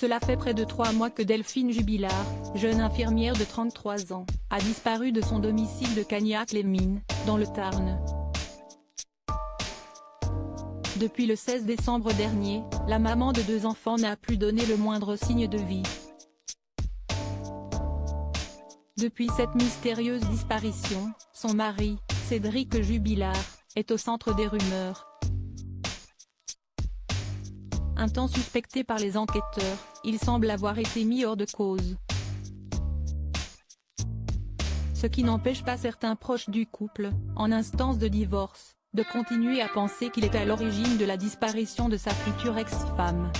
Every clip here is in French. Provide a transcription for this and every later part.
Cela fait près de 3 mois que Delphine Jubilard, jeune infirmière de 33 ans, a disparu de son domicile de Cagnac-les-Mines, dans le Tarn. Depuis le 16 décembre dernier, la maman de 2 enfants n'a plus donné le moindre signe de vie. Depuis cette mystérieuse disparition, son mari, Cédric Jubilard, est au centre des rumeurs. Un temps suspecté par les enquêteurs, il semble avoir été mis hors de cause. Ce qui n'empêche pas certains proches du couple, en instance de divorce, de continuer à penser qu'il est à l'origine de la disparition de sa future ex-femme.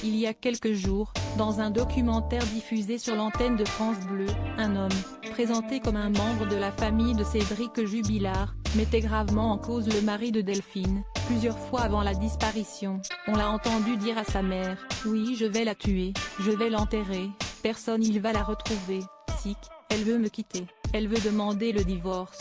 Il y a quelques jours, dans un documentaire diffusé sur l'antenne de France Bleu, un homme, présenté comme un membre de la famille de Cédric Jubilard, mettait gravement en cause le mari de Delphine. Plusieurs fois avant la disparition, on l'a entendu dire à sa mère « Oui, je vais la tuer, je vais l'enterrer, personne il va la retrouver, sic, elle veut me quitter, elle veut demander le divorce ».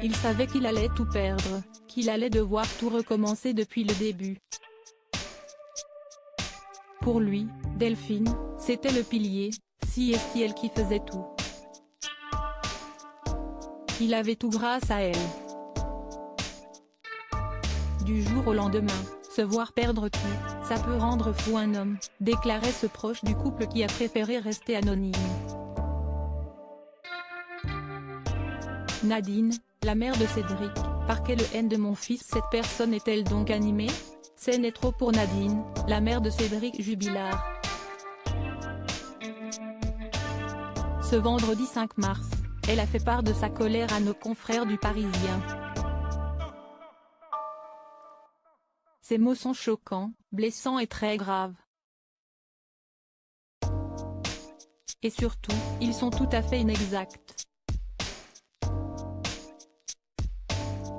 Il savait qu'il allait tout perdre, qu'il allait devoir tout recommencer depuis le début. Pour lui, Delphine, c'était le pilier, si et si elle qui faisait tout. Il avait tout grâce à elle. Du jour au lendemain, se voir perdre tout, ça peut rendre fou un homme, déclarait ce proche du couple qui a préféré rester anonyme. Nadine, la mère de Cédric, par quelle haine de mon fils cette personne est-elle donc animée? Ce n'est trop pour Nadine, la mère de Cédric Jubilard. Ce vendredi 5 mars, elle a fait part de sa colère à nos confrères du Parisien. Ces mots sont choquants, blessants et très graves. Et surtout, ils sont tout à fait inexacts.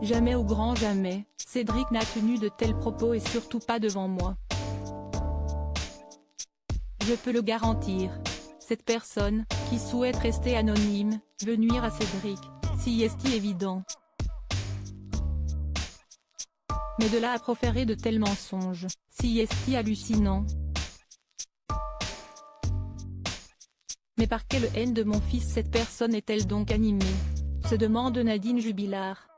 Jamais au grand jamais, Cédric n'a tenu de tels propos et surtout pas devant moi. Je peux le garantir. Cette personne, qui souhaite rester anonyme, veut nuire à Cédric, si est évident. Mais de là à proférer de tels mensonges, si est hallucinant. Mais par quelle haine de mon fils cette personne est-elle donc animée? Se demande Nadine Jubilard.